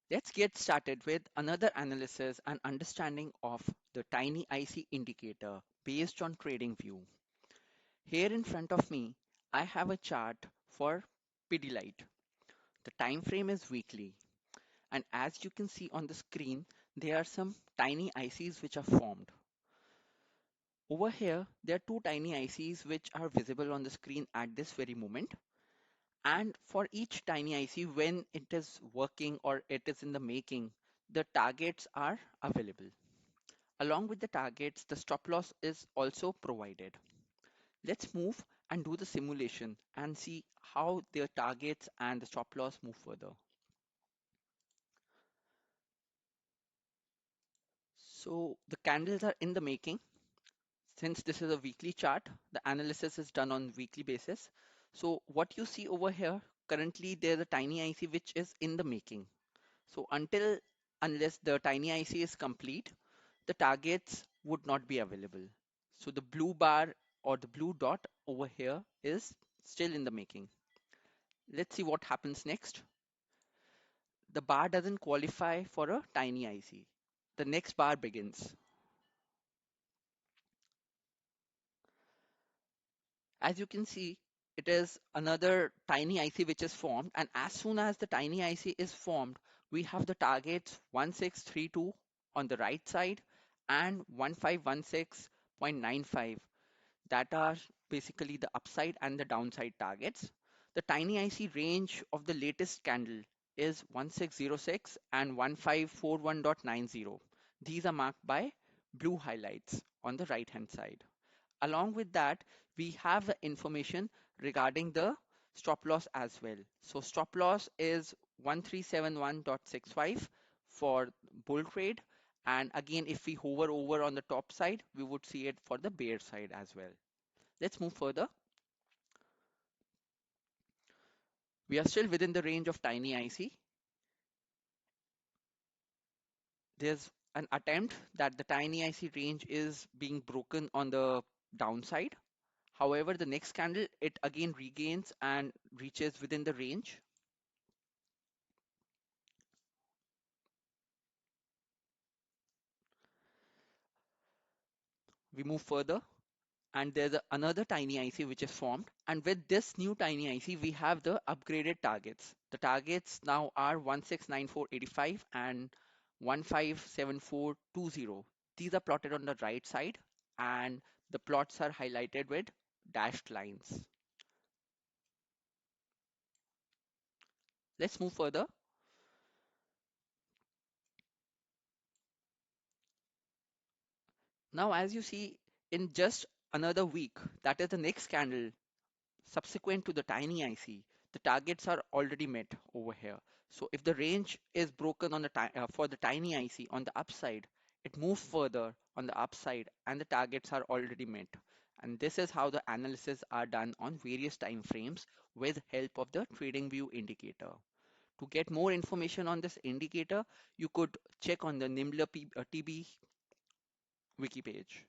Let's get started with another analysis and understanding of the TinyIC indicator based on TradingView. Here in front of me, I have a chart for Pidilite. The time frame is weekly, and as you can see on the screen, there are some tiny ICs which are formed. Over here, there are two tiny ICs which are visible on the screen at this very moment. And for each tiny IC, when it is working or it is in the making, the targets are available. Along with the targets, the stop loss is also provided. Let's move and do the simulation and see how the targets and the stop loss move further. So the candles are in the making. Since this is a weekly chart, the analysis is done on weekly basis. So what you see over here, currently there's a tiny IC which is in the making. So unless the tiny IC is complete, the targets would not be available. So the blue bar or the blue dot over here is still in the making. Let's see what happens next. The bar doesn't qualify for a tiny IC. The next bar begins. As you can see, it is another tiny IC which is formed, and as soon as the tiny IC is formed, we have the targets 1632 on the right side and 1516.95 that are basically the upside and the downside targets. The tiny IC range of the latest candle is 1606 and 1541.90. These are marked by blue highlights on the right hand side. Along with that, we have the information regarding the stop loss as well. So stop loss is 1371.65 for bull trade. And again, if we hover over on the top side, we would see it for the bear side as well. Let's move further. We are still within the range of tiny IC. There's an attempt that the tiny IC range is being broken on the downside. However, the next candle, it again regains and reaches within the range. We move further and there's another tiny IC which is formed. And with this new tiny IC, we have the upgraded targets. The targets now are 169485 and 157420. These are plotted on the right side and the plots are highlighted with dashed lines. Let's move further. Now, as you see, in just another week, that is the next candle, subsequent to the tiny IC, the targets are already met over here. So if the range is broken on the for the tiny IC on the upside, it moves further on the upside and the targets are already met. And this is how the analysis are done on various time frames with help of the TradingView indicator. To get more information on this indicator, you could check on the NimblrTB wiki page.